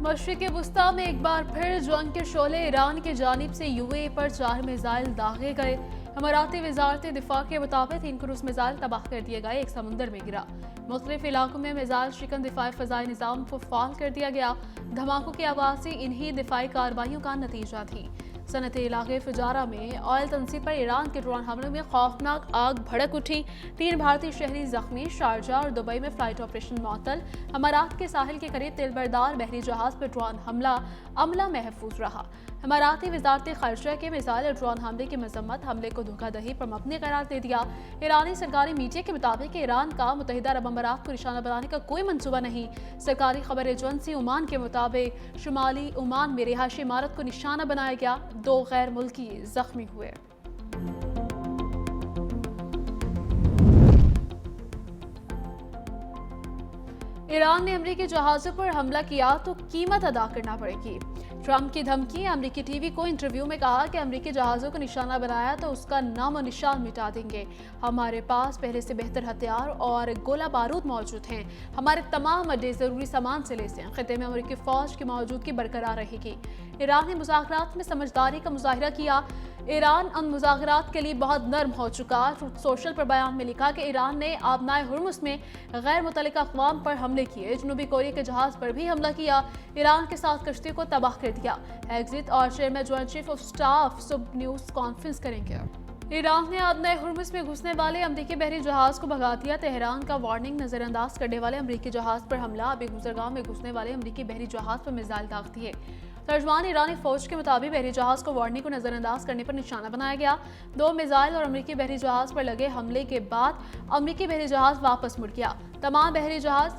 मशरिक़ वुस्ता में एक बार फिर जंग के शोले ईरान की जानिब से यूएई पर 4 मिसाइल दागे गए। अमाराती वजारत दिफा के मुताबिक 3 क्रूज मिसाइल तबाह कर दिए गए, एक समुंदर में गिरा। मुख्तलिफ इलाकों में मिसाइल शिकन दिफाई फ़ज़ाई निज़ाम को फ़ाल कर दिया गया। धमाकों की आवाज़ इन्हीं दिफाई कार्रवाइयों का नतीजा थी। सनत इलाके फुजारा में ऑयल तंसीब पर ईरान के ड्रोन हमलों में खौफनाक आग भड़क उठी। 3 भारतीय शहरी जख्मी। शारजा और दुबई में फ्लाइट ऑपरेशन मुअत्तल। अमारात के साहिल के करीब तेलबरदार बहरी जहाज पर ड्रोन हमला, अमला महफूज रहा। अमाराती वजारत खर्चा के मिसाइल और ड्रोन हमले की मजम्मत, हमले को धोखाधही पर मबनी करार दे दिया। ईरानी सरकारी मीडिया के मुताबिक ईरान का मुत्तहिदा अरब अमारात को निशाना बनाने का कोई मंसूबा नहीं। सरकारी खबर एजेंसी ओमान के मुताबिक शुमाली ओमान में रिहायशी इमारत को निशाना बनाया गया। 2 गैर मुल्की जख्मी हुए। ईरान ने अमेरिकी जहाजों पर हमला किया तो कीमत अदा करना पड़ेगी। ट्रंप की धमकी। अमेरिकी टीवी को इंटरव्यू में कहा कि अमेरिकी जहाजों को निशाना बनाया तो उसका नाम और निशान मिटा देंगे। हमारे पास पहले से बेहतर हथियार और गोला बारूद मौजूद हैं। हमारे तमाम अड्डे जरूरी सामान से लैस हैं। खिते में अमेरिकी फौज की मौजूदगी बरकरार रहेगी। ईरान ने मुज़ाकरात में समझदारी का मुजाहिरा किया। ईरान उन मुज़ाकरात के लिए बहुत नर्म हो चुका। ट्रुथ सोशल पर बयान में लिखा कि ईरान ने आबनाए हुर्मुज़ में गैर मुतल्लिका अक़वाम पर हमले किए। जनूबी कोरिया के जहाज पर भी हमला किया। ईरान के साथ कश्ती को तबाह कर दिया। एग्जिट और chairman joint chief of staff सुब न्यूज़ कॉन्फ्रेंस करेंगे। ईरान ने आबनाए हुर्मुज़ में घुसने वाले अमरीकी बहरी जहाज को भगा दिया। तेहरान का वार्निंग। नजरअंदाज करने वाले अमरीकी जहाज पर हमला। अभी गुजरगांव में घुसने वाले अमरीकी बहरी जहाज पर मिसाइल दाग दिए। तर्जमान ईरानी फौज के मुताबिक बहरी जहाज को वार्निंग को नजरअंदाज करने पर निशाना बनाया गया। 2 मिसाइल और अमरीकी बहरी जहाज पर लगे हमले के बाद अमरीकी बहरी जहाज वापस मुड़ गया। तमाम बहरी जहाज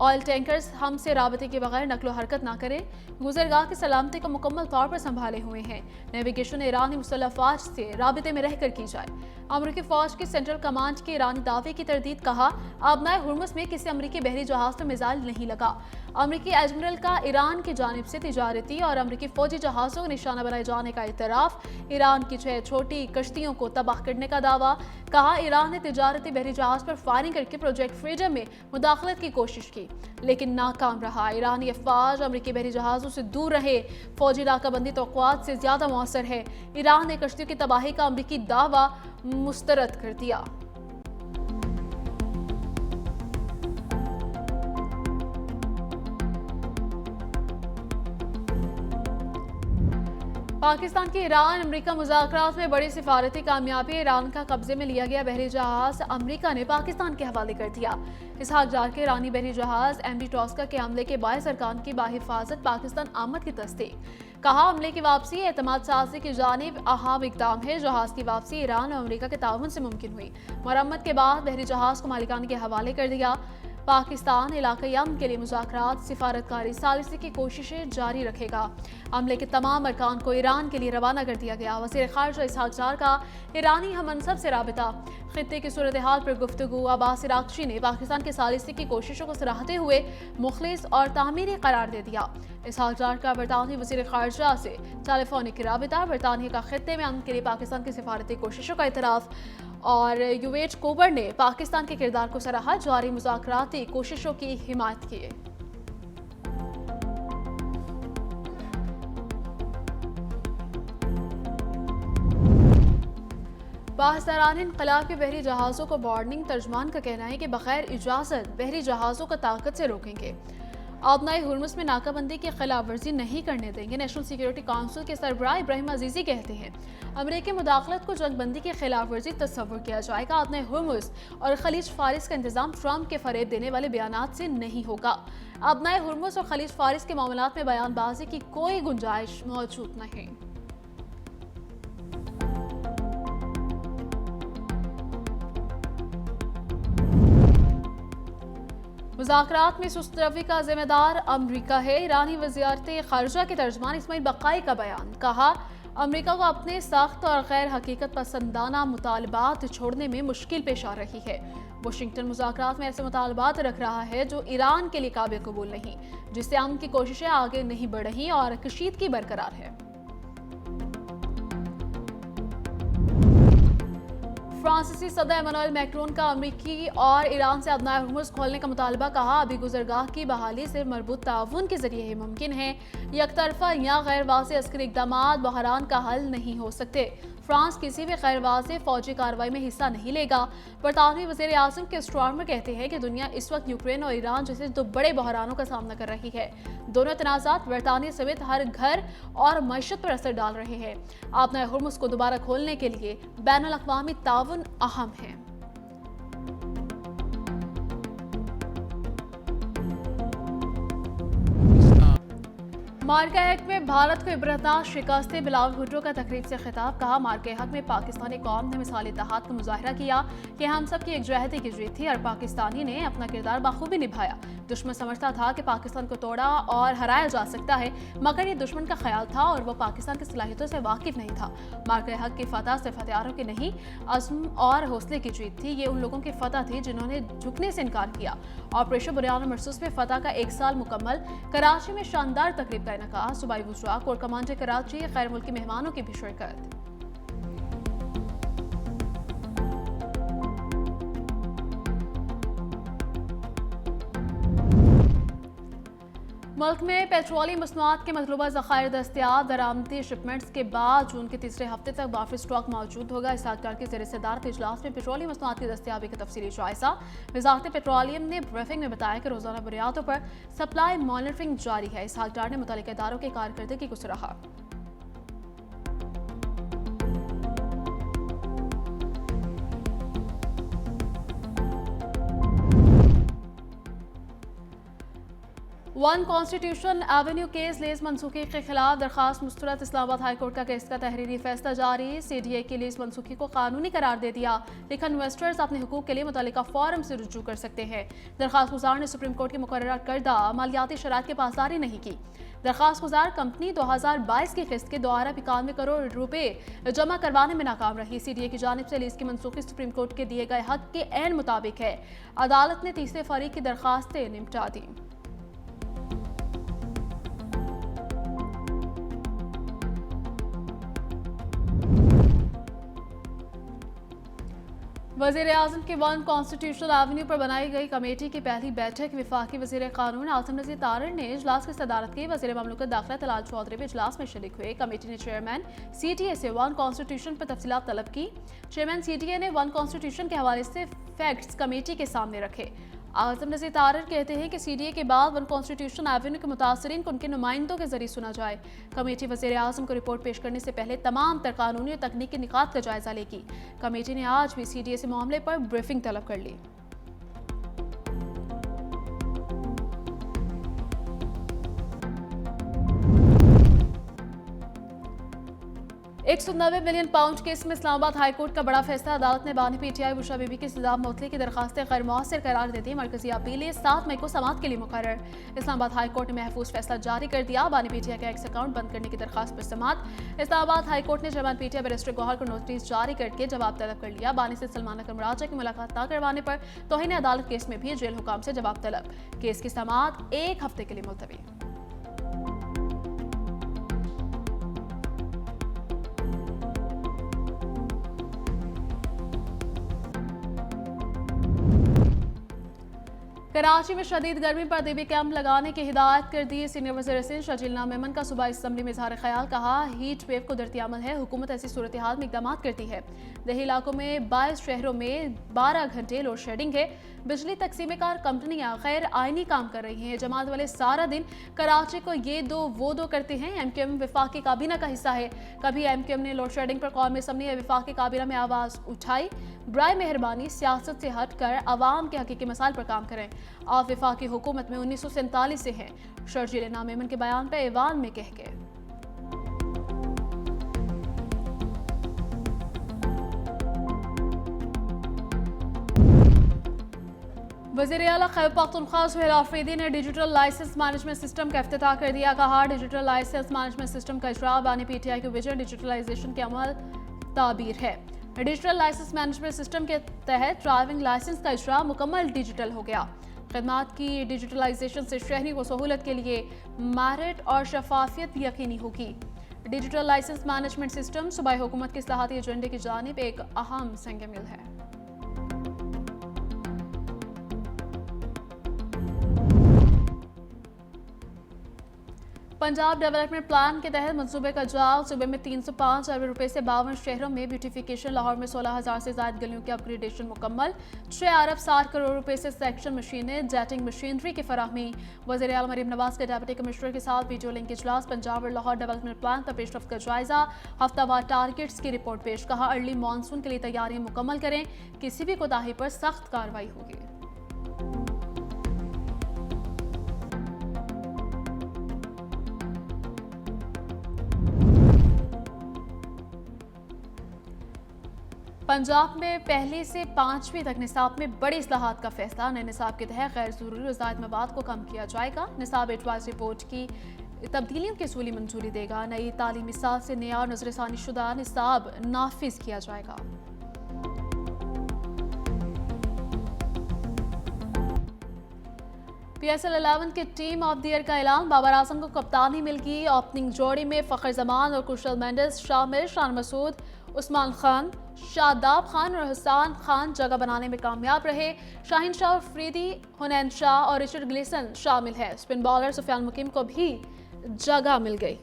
ऑयल टैंकर्स हमसे राबते के बगैर नकलो हरकत ना करें। गुजरगाह की सलामती को मुकम्मल तौर पर संभाले हुए हैं। नेविगेशन ईरानी मुसल्लह फ़ौज से राबते में रहकर की जाए। अमरीकी फ़ौज की सेंट्रल कमांड के ईरानी दावे की तरदीद। कहा, आबनाए हुर्मुज़ में किसी अमरीकी बहरी जहाज पर मिसाइल नहीं लगा। अमरीकी एडमिरल का ईरान की जानिब से तिजारती और अमरीकी फौजी जहाज़ों को निशाना बनाए जाने का इतराफ़। ईरान की 6 छोटी कश्तियों को तबाह करने का दावा। कहा, ईरान ने तिजारती बहरी जहाज पर फायरिंग करके प्रोजेक्ट फ्रीडम में मुदाखलत की कोशिश की लेकिन नाकाम रहा। ईरानी अफवाज अमरीकी बहरी जहाज़ों से दूर रहे। फौजी नाकाबंदी तौक़ुआत से ज़्यादा मौसर है। ईरान ने कश्तियों की तबाही का अमरीकी दावा मुस्तरद कर दिया। पाकिस्तान के ईरान अमेरिका मुज़ाकरात में बड़ी सिफारती कामयाबी। ईरान का कब्जे में लिया गया बहरी जहाज अमेरिका ने पाकिस्तान के हवाले कर दिया। इसहाक जार के ईरानी बहरी जहाज एमडी टॉस्का के हमले के बायस अरकान की बाहिफाजत पाकिस्तान आमद की तस्दीक। कहा, हमले की वापसी एतमाद साजी की जानिब अहम इक़दाम है। जहाज की वापसी ईरान और अमेरिका के ताउन से मुमकिन हुई। मरम्मत के बाद बहरी जहाज को मालिकान के हवाले कर दिया। पाकिस्तान इलाक़ाई अमन के लिए मुज़ाकरात, सिफारतकारी सालिसी की कोशिशें जारी रखेगा। हमले के तमाम अरकान को ईरान के लिए रवाना कर दिया गया। वज़ीर ख़ारिजा इसहाक जार का ईरानी हमअनसब से राबिता। खित्ते की सूरत हाल पर गुफ्तगू। अब्बास इराक़ची ने पाकिस्तान के सालिसी की कोशिशों को सराहते हुए मुखलिस और तामीरी करार दे दिया। इसहाक जार का बरतानवी वज़ीर ख़ारिजा से टेलीफोनिक राबिता। बरतानिया का खित्ते में अमन के लिए पाकिस्तान की सिफारती कोशिशों का इतराफ़ और यूएच कोबर ने पाकिस्तान के किरदार को सराहा। जारी मुज़ाकराती कोशिशों की हिमायत की। पाकिस्तान इनकलाब के बहरी जहाज़ों को वार्निंग। तर्जमान का कहना है कि बगैर इजाज़त बहरी जहाज़ों को ताकत से रोकेंगे। आबनाए हुर्मुज़ में नाकाबंदी की खिलाफ वर्जी नहीं करने देंगे। नेशनल सिक्योरिटी काउंसिल के सरबराह इब्राहिम अजीज़ी कहते हैं, अमेरिकी मुदाखलत को जंगबंदी की खिलाफ वर्जी तस्वुर किया जाएगा। आबनाए हुर्मुज़ और खलीज फारिस का इंतजाम ट्रंप के फरेब देने वाले बयानात से नहीं होगा। आबनाए हुर्मुज़ और खलीज फारिस के मामलात में बयानबाजी की कोई गुंजाइश मौजूद नहीं। मुज़ाकरात में सुस्त रवि का जिम्मेदार अमरीका है। ईरानी वज़ारत ख़ारिजा के तर्जमान इस्माइल बक़ाई का बयान। कहा, अमरीका को अपने सख्त और गैर हकीकत पसंदाना मुतालबात छोड़ने में मुश्किल पेश आ रही है। वाशिंगटन मुज़ाकरात में ऐसे मुतालबात रख रहा है जो ईरान के लिए काबिल कबूल नहीं, जिससे अमन की कोशिशें आगे नहीं बढ़ रही और कशीदगी बरकरार है। फ्रांसीसी सदर एमानुएल मैक्रोन का अमेरिकी और ईरान से अदनाए हुर्मुज़ खोलने का मुतालबा। कहा, अभी गुजरगाह की बहाली सिर्फ मरबूत ताउन के जरिए ही मुमकिन है। यकतरफा या गैर वाज़ेह अस्करी इक़दामात बहरान का हल नहीं हो सकते। फ्रांस किसी भी गैर वाज़ेह फौजी कार्रवाई में हिस्सा नहीं लेगा। बरतानवी वज़ीर आज़म के स्टॉर्मर कहते हैं कि दुनिया इस वक्त यूक्रेन और ईरान जैसे दो बड़े बहरानों का सामना कर रही है। दोनों तनाज़ात बरतानिया समेत हर घर और मईशत पर असर डाल रहे हैं। अदनाए हुर्मुज़ को दोबारा खोलने के लिए बैनुल अक़वामी ताउन अहम है। मार्का हक में भारत को इबरतनाक शिकस्त। बिलावल भुट्टो का तकरीब से खिताब। कहा, मार्का हक में पाकिस्तानी कौम ने मिसाल इत्तेहाद का मुजाहरा किया कि हम सब की एकजुहती की जीत थी और पाकिस्तानी ने अपना किरदार बखूबी निभाया। दुश्मन समझता था कि पाकिस्तान को तोड़ा और हराया जा सकता है, मगर ये दुश्मन का ख्याल था और वो पाकिस्तान की सलाहियतों से वाकिफ नहीं था। मार्का हक की फतह सिर्फ हथियारों की नहीं, अज़्म और हौसले की जीत थी। ये उन लोगों की फतह थी जिन्होंने झुकने से इनकार किया। ऑपरेशन बुनियाद मरसूस में फतह का 1 साल मुकम्मल। कराची में शानदार तकरीब का इनका। सूबाई वुज़रा कोर कमांडर कराची गैर मुल्की मेहमानों की भी शिरकत। मुल्क में पेट्रोलियम मसनूआत के मतलूबा ज़खायर दस्तियाब। दरामदी शिपमेंट्स के बाद जून के तीसरे हफ्ते तक वाफी स्टॉक मौजूद होगा। इस्ताकदार के ज़ेर सदारत इजलास में पेट्रोलियम मसनूआत की दस्तियाबी का तफसीली जायजा। वज़ारत पेट्रोलियम ने ब्रीफिंग में बताया कि रोज़ाना बुनियादों पर सप्लाई मॉनिटरिंग जारी है। इस्ताकदार ने मुतल्लिका इदारों की कारकर्दगी को सराहा। One Constitution Avenue case lease मनसूखी के खिलाफ दरखास्त मुस्तरद। इस्लामाबाद हाई कोर्ट का केस का तहरीरी फैसला जारी। CDA की लीज मनसूखी को कानूनी करार दे दिया, लेकिन इन्वेस्टर्स अपने हुकूक के लिए मुतल्लिका फोरम से रुजू कर सकते हैं। दरखास्त गुजार ने सुप्रीम कोर्ट की मुकर्रर करदा मालियाती शराइत के पासदारी नहीं की। दरखास्त गुजार कंपनी 2022 की किस्त के 92 करोड़ रुपए जमा करवाने में नाकाम रही। CDA की जानिब से लीज की मनसूखी सुप्रीम कोर्ट के दिए गए हक के ऐन मुताबिक है। अदालत ने तीसरे फरीक की दरखास्तें निपटा दी। वज़ीर आज़म की वन कॉन्स्टिट्यूशनल एवेन्यू पर बनाई गई कमेटी की पहली बैठक वफाकी वज़ीर कानून आसिम नज़ीर तारड़ ने इजलास की सदारत की। वज़ीर ममलकत दाखिला तलाल चौधरी भी इजलास में शरीक हुए। कमेटी ने चेयरमैन CTA से वन कॉन्स्टिट्यूशन पर तफसीलात तलब की। चेयरमैन CTA ने वन कॉन्स्टिट्यूशन के हवाले से फैक्ट्स कमेटी के सामने रखे। आसिम नज़ीर तारड़ कहते हैं कि CDA के बाद वन कॉन्स्टिट्यूशन एवेन्यू के मुतासरीन को उनके नुमाइंदों के जरिए सुना जाए। कमेटी वज़ीर आज़म को रिपोर्ट पेश करने से पहले तमाम तर कानूनी और तकनीकी निकात का जायजा लेगी। कमेटी ने आज भी CDA से मामले पर ब्रीफिंग तलब कर ली। 190 मिलियन पाउंड केस में इस्लामाबाद हाई कोर्ट का बड़ा फैसला। अदालत ने बानी PTI बुशरा बीबी की सजा मुअत्तली की दरखास्तें गैर मौसर करार देती। मरकजी अपीलें 7 मई को समाअत के लिए मुकर्रर। इस्लामाबाद हाई कोर्ट ने महफूज फैसला जारी कर दिया। बानी PTI का एक्स अकाउंट बंद करने की दरखास्त पर समाअत। इस्लामाबाद हाई कोर्ट ने चेयरमैन PTI बैरिस्टर गौहर को नोटिस जारी करके जवाब तलब कर लिया। बानी से सलमान अकरम राजा की मुलाकात न करवाने पर तौहीन अदालत केस में भी जेल हुकाम से जवाब तलब। केस की समाअत 1 हफ्ते के लिए मुलतवी। कराची में शदीद गर्मी पर तबी कैंप लगाने की हिदायत कर दी। सीनियर वज़ीर सिंध शजील मेमन का सूबाई असम्बली में इजहार ख्याल। कहा, हीट वेव को दरती अमल है, हुकूमत ऐसी सूरत हाल में इकदाम करती है। दही इलाकों में 22 शहरों में 12 घंटे लोड शेडिंग है। बिजली तकसीम कार कंपनियां गैर आइनी काम कर रही हैं। जमात वाले सारा दिन कराची को ये दो वो दो करते हैं। MQM वफाकी काबीना का हिस्सा है। कभी MQM ने लोड शेडिंग पर कौमी असम्बली या वफाकी काबीना में आवाज़ उठाई। बराए मेहरबानी सियासत से हट कर आवाम के हकीकी मसाइल पर काम करें। आप वफाकी हुकूमत में 1947 से हैं, शर्जील मेमन के बयान पर ऐवान में कह गए। वज़ीर आला खैबर पख्तूनख्वा सुहेल आफरीदी ने डिजिटल लाइसेंस मैनेजमेंट सिस्टम का इफ्तिताह कर दिया। कहा, डिजिटल लाइसेंस मैनेजमेंट सिस्टम का इजरा बानी PTI के विजन डिजिटलाइजेशन के अमल ताबीर है। डिजिटल लाइसेंस मैनेजमेंट सिस्टम के तहत ड्राइविंग लाइसेंस का इजरा मुकम्मल डिजिटल हो गया। खदमात की डिजिटलाइजेशन से शहरी को सहूलत के लिए मेरिट और शफाफियत यकीनी होगी। डिजिटल लाइसेंस मैनेजमेंट सिस्टम सूबाई हुकूमत के इस्लाहाती एजेंडे की जानिब एक अहम संग मील है। पंजाब डेवलपमेंट प्लान के तहत मंसूबे का जाल सूबे में 305 अरब रुपए से 52 शहरों में ब्यूटिफिकेशन। लाहौर में 16,000 से ज्यादा गलियों की अपग्रेडेशन मुकम्मल। 6 अरब 60 करोड़ रुपए से सेक्शन मशीनें जेटिंग मशीनरी की फराहमी। वज़ीर आला मरीम नवाज के डिप्टी कमिश्नर के साथ वीडियो लिंक इजलास। पंजाब और लाहौर डेवलपमेंट प्लान का पेशरफ्त का जायजा। हफ्तावार टारगेट्स की रिपोर्ट पेश। कहा अर्ली मानसून के लिए तैयारियां मुकम्मल करें, किसी भी कोताही पर सख्त कार्रवाई होगी। पंजाब में पहली से 5वीं तक निसाब में बड़ी इस्लाहात का फैसला। नए निसाब के तहत गैर ज़रूरी और ज़ायद मवाद को कम किया जाएगा। निसाब एडवाइस रिपोर्ट की तब्दीलियों की असूली मंजूरी देगा। नई तालीमी साल से नया और नजरसानी शुदा निसाब नाफिज किया जाएगा। PSL 11 के टीम ऑफ द ईयर का ऐलान। बाबर आजम को कप्तानी मिल गई। ओपनिंग जोड़ी में फ़खर जमान और कुशल मेंडिस शामिल। शान मसूद, उस्मान खान, शादाब खान और हसान खान जगह बनाने में कामयाब रहे। शाहीन शाह, अफरीदी, हुनैन शाह और रिचर्ड ग्लिसन शामिल है। स्पिन बॉलर सुफियान मुकीम को भी जगह मिल गई।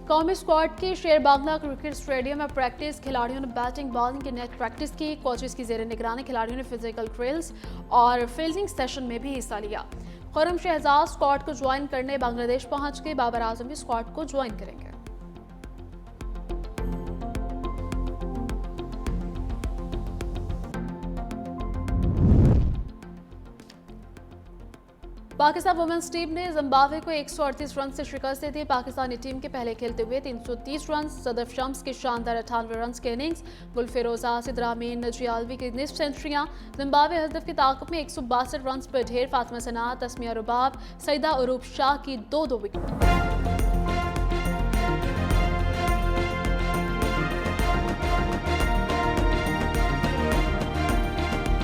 कौमी स्क्वाड की शेर बांग्ला क्रिकेट स्टेडियम में प्रैक्टिस। खिलाड़ियों ने बैटिंग बॉलिंग की नेट प्रैक्टिस की। कोचेस की जेर निगरानी खिलाड़ियों ने फिजिकल ड्रिल्स और फील्डिंग सेशन में भी हिस्सा लिया। खुर्रम शहजाद स्क्वाड को ज्वाइन करने बांग्लादेश पहुंच गए। बाबर आजम भी स्क्वाड को ज्वाइन करेंगे। पाकिस्तान वुमेन्स टीम ने जिम्बाब्वे को 138 रन से शिकस्त दी थी। पाकिस्तानी टीम के पहले खेलते हुए 330 रन, सदफ शम्स की शानदार 98 रन की इनिंग्स, गुलफिरोज आसिद, रामीन नजियालवी की निस्फ सेंचुरियां। जिम्बाब्वे हदफ की ताकत में 162 रन पर ढेर। फातिमा सना, तस्मिया रुबाब, सईदा अरूब शाह की 2-2 विकेट।